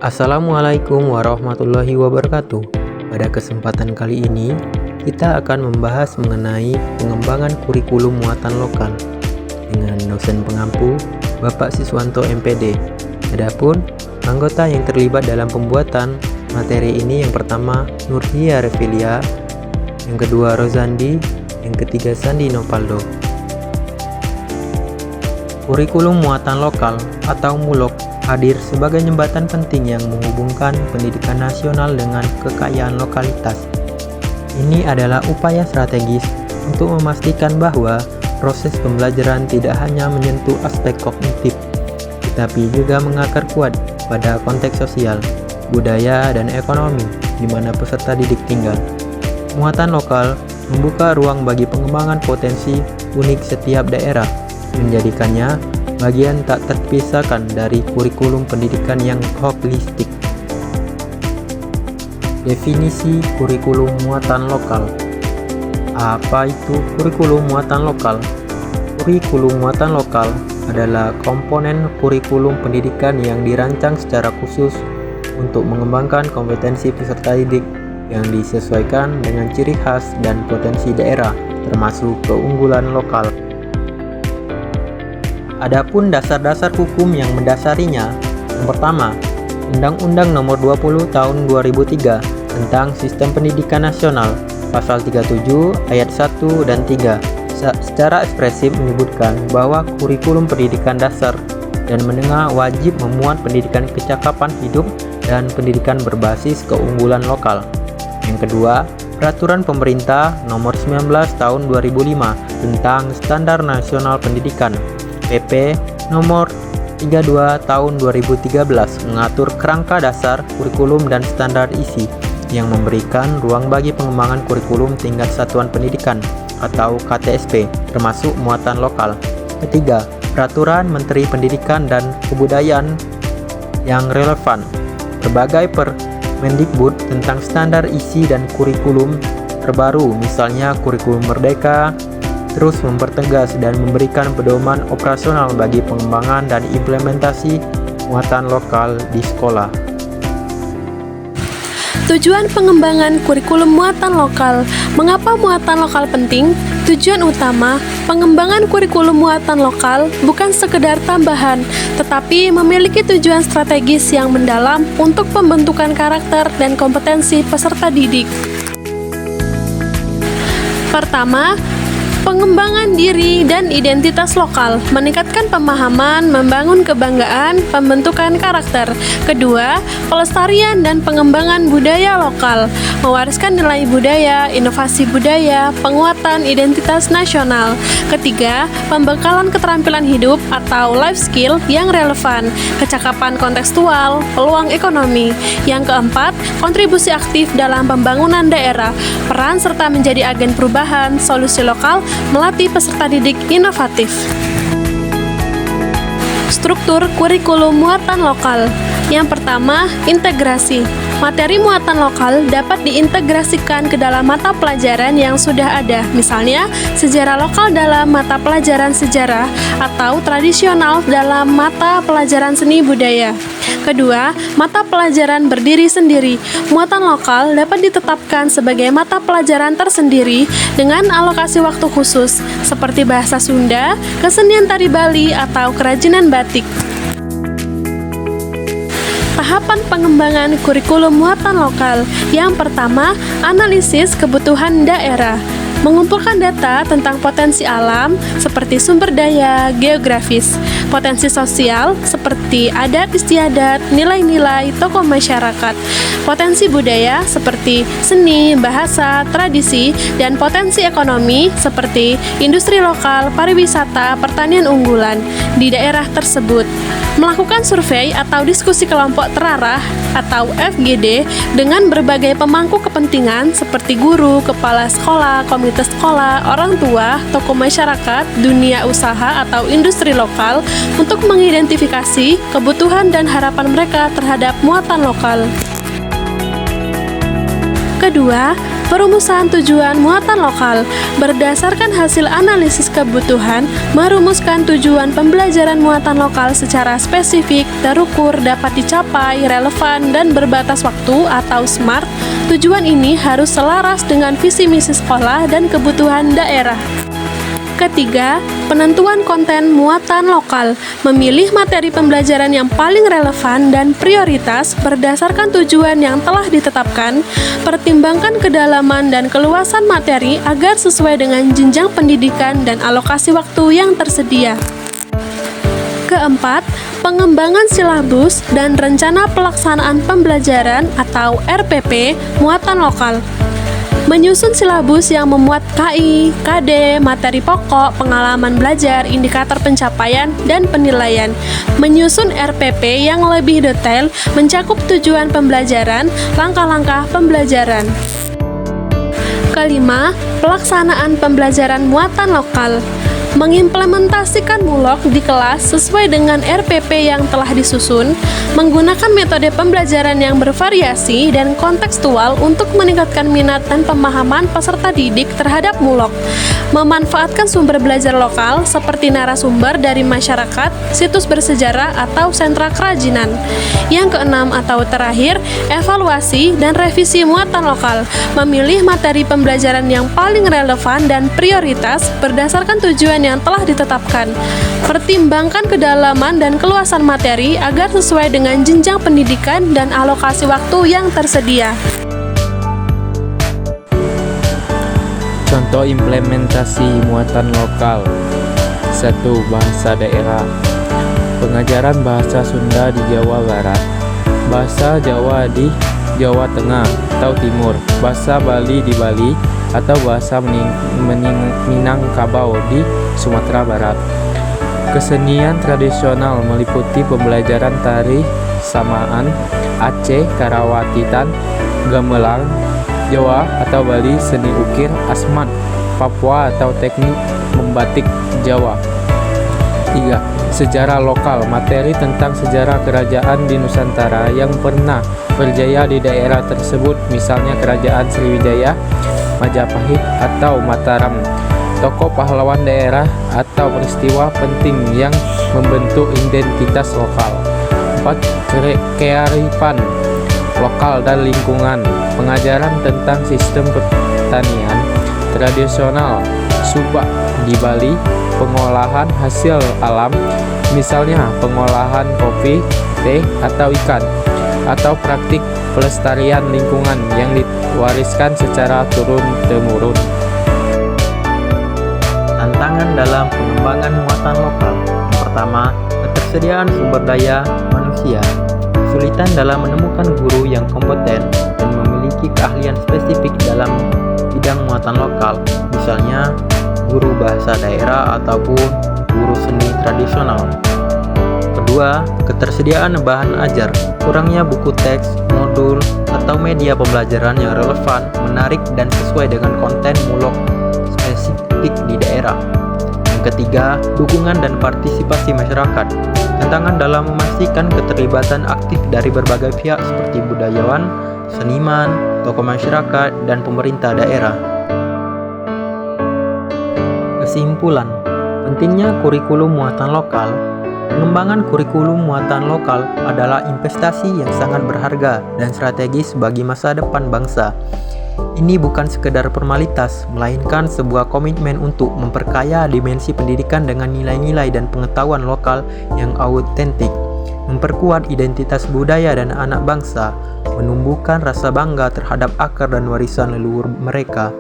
Assalamualaikum warahmatullahi wabarakatuh. Pada kesempatan kali ini, kita akan membahas mengenai pengembangan kurikulum muatan lokal dengan dosen pengampu Bapak Siswanto MPD. Adapun anggota yang terlibat dalam pembuatan materi ini yang pertama Nurhia Revilia, yang kedua Rozandi, yang ketiga Sandi Nopaldo. Kurikulum muatan lokal atau MULOK hadir sebagai jembatan penting yang menghubungkan pendidikan nasional dengan kekayaan lokalitas. Ini adalah upaya strategis untuk memastikan bahwa proses pembelajaran tidak hanya menyentuh aspek kognitif, tetapi juga mengakar kuat pada konteks sosial, budaya, dan ekonomi di mana peserta didik tinggal. Muatan lokal membuka ruang bagi pengembangan potensi unik setiap daerah, menjadikannya bagian tak terpisahkan dari kurikulum pendidikan yang holistik. Definisi kurikulum muatan lokal. Apa itu kurikulum muatan lokal? Kurikulum muatan lokal adalah komponen kurikulum pendidikan yang dirancang secara khusus untuk mengembangkan kompetensi peserta didik yang disesuaikan dengan ciri khas dan potensi daerah, termasuk keunggulan lokal. Adapun dasar-dasar hukum yang mendasarinya, yang pertama, Undang-Undang Nomor 20 Tahun 2003 tentang Sistem Pendidikan Nasional, Pasal 37 Ayat 1 dan 3, secara ekspresif menyebutkan bahwa kurikulum pendidikan dasar dan menengah wajib memuat pendidikan kecakapan hidup dan pendidikan berbasis keunggulan lokal. Yang kedua, Peraturan Pemerintah Nomor 19 Tahun 2005 tentang Standar Nasional Pendidikan, PP Nomor 32 Tahun 2013 mengatur kerangka dasar kurikulum dan standar isi yang memberikan ruang bagi pengembangan kurikulum tingkat satuan pendidikan atau KTSP termasuk muatan lokal. Ketiga, Peraturan Menteri Pendidikan dan Kebudayaan yang relevan. Berbagai Permendikbud tentang standar isi dan kurikulum terbaru, misalnya kurikulum Merdeka, terus mempertegas dan memberikan pedoman operasional bagi pengembangan dan implementasi muatan lokal di sekolah. Tujuan pengembangan kurikulum muatan lokal. Mengapa muatan lokal penting? Tujuan utama pengembangan kurikulum muatan lokal bukan sekedar tambahan, tetapi memiliki tujuan strategis yang mendalam untuk pembentukan karakter dan kompetensi peserta didik. Pertama, pengembangan diri dan identitas lokal, meningkatkan pemahaman, membangun kebanggaan, pembentukan karakter. Kedua, pelestarian dan pengembangan budaya lokal, mewariskan nilai budaya, inovasi budaya, penguatan identitas nasional. Ketiga, pembekalan keterampilan hidup atau life skill yang relevan, kecakapan kontekstual, peluang ekonomi. Yang keempat, kontribusi aktif dalam pembangunan daerah, peran serta menjadi agen perubahan, solusi lokal, melatih peserta didik inovatif. Struktur kurikulum muatan lokal. Yang pertama, integrasi. Materi muatan lokal dapat diintegrasikan ke dalam mata pelajaran yang sudah ada, misalnya sejarah lokal dalam mata pelajaran sejarah atau tradisional dalam mata pelajaran seni budaya. Kedua, mata pelajaran berdiri sendiri. Muatan lokal dapat ditetapkan sebagai mata pelajaran tersendiri dengan alokasi waktu khusus, seperti bahasa Sunda, kesenian tari Bali, atau kerajinan batik. Tahapan pengembangan kurikulum muatan lokal. Yang pertama, analisis kebutuhan daerah. Mengumpulkan data tentang potensi alam seperti sumber daya geografis, potensi sosial seperti adat istiadat, nilai-nilai tokoh masyarakat, potensi budaya seperti seni, bahasa, tradisi, dan potensi ekonomi seperti industri lokal, pariwisata, pertanian unggulan di daerah tersebut. Melakukan survei atau diskusi kelompok terarah atau FGD dengan berbagai pemangku kepentingan seperti guru, kepala sekolah, komite sekolah, orang tua, tokoh masyarakat, dunia usaha atau industri lokal untuk mengidentifikasi kebutuhan dan harapan mereka terhadap muatan lokal. Kedua, perumusan tujuan muatan lokal. Berdasarkan hasil analisis kebutuhan, merumuskan tujuan pembelajaran muatan lokal secara spesifik, terukur, dapat dicapai, relevan, dan berbatas waktu atau SMART. Tujuan ini harus selaras dengan visi misi sekolah dan kebutuhan daerah. Ketiga, penentuan konten muatan lokal. Memilih materi pembelajaran yang paling relevan dan prioritas berdasarkan tujuan yang telah ditetapkan. Pertimbangkan kedalaman dan keluasan materi agar sesuai dengan jenjang pendidikan dan alokasi waktu yang tersedia. Keempat, pengembangan silabus dan rencana pelaksanaan pembelajaran atau RPP muatan lokal. Menyusun silabus yang memuat KI, KD, materi pokok, pengalaman belajar, indikator pencapaian, dan penilaian. Menyusun RPP yang lebih detail mencakup tujuan pembelajaran, langkah-langkah pembelajaran. Kelima, pelaksanaan pembelajaran muatan lokal. Mengimplementasikan MULOK di kelas sesuai dengan RPP yang telah disusun, menggunakan metode pembelajaran yang bervariasi dan kontekstual untuk meningkatkan minat dan pemahaman peserta didik terhadap MULOK, memanfaatkan sumber belajar lokal seperti narasumber dari masyarakat, situs bersejarah, atau sentra kerajinan. Yang keenam atau terakhir, evaluasi dan revisi muatan lokal, memilih materi pembelajaran yang paling relevan dan prioritas berdasarkan tujuan yang telah ditetapkan. Pertimbangkan kedalaman dan keluasan materi agar sesuai dengan jenjang pendidikan dan alokasi waktu yang tersedia. Contoh implementasi muatan lokal. 1. Bahasa daerah. Pengajaran bahasa Sunda di Jawa Barat, bahasa Jawa di Jawa Tengah atau Timur, bahasa Bali di Bali, atau bahasa Minangkabau di Sumatera Barat. Kesenian tradisional meliputi pembelajaran tari samaan, Aceh, Karawatitan, gamelan, Jawa atau Bali, seni ukir, asmat, Papua atau teknik membatik Jawa. 3. Sejarah lokal, materi tentang sejarah kerajaan di Nusantara yang pernah berjaya di daerah tersebut, misalnya Kerajaan Sriwijaya, Majapahit, atau Mataram, tokoh pahlawan daerah, atau peristiwa penting yang membentuk identitas lokal. 4. Kearifan lokal dan lingkungan, pengajaran tentang sistem pertanian tradisional Subak di Bali, pengolahan hasil alam, misalnya pengolahan kopi, teh, atau ikan, atau praktik pelestarian lingkungan yang diwariskan secara turun-temurun. Tantangan dalam pengembangan muatan lokal. Yang pertama, ketersediaan sumber daya manusia. Kesulitan dalam menemukan guru yang kompeten dan memiliki keahlian spesifik dalam bidang muatan lokal, misalnya guru bahasa daerah ataupun guru seni tradisional. Kedua, ketersediaan bahan ajar. Kurangnya buku teks, modul, atau media pembelajaran yang relevan, menarik, dan sesuai dengan konten MULOK spesifik di daerah. Yang ketiga, dukungan dan partisipasi masyarakat. Tantangan dalam memastikan keterlibatan aktif dari berbagai pihak seperti budayawan, seniman, tokoh masyarakat, dan pemerintah daerah. Kesimpulan, pentingnya kurikulum muatan lokal. Pengembangan kurikulum muatan lokal adalah investasi yang sangat berharga dan strategis bagi masa depan bangsa. Ini bukan sekedar formalitas, melainkan sebuah komitmen untuk memperkaya dimensi pendidikan dengan nilai-nilai dan pengetahuan lokal yang autentik, memperkuat identitas budaya dan anak bangsa, menumbuhkan rasa bangga terhadap akar dan warisan leluhur mereka,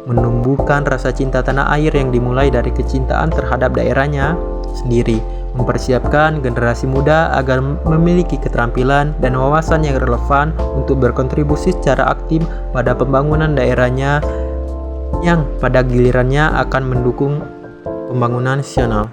menumbuhkan rasa cinta tanah air yang dimulai dari kecintaan terhadap daerahnya sendiri, mempersiapkan generasi muda agar memiliki keterampilan dan wawasan yang relevan untuk berkontribusi secara aktif pada pembangunan daerahnya yang pada gilirannya akan mendukung pembangunan nasional.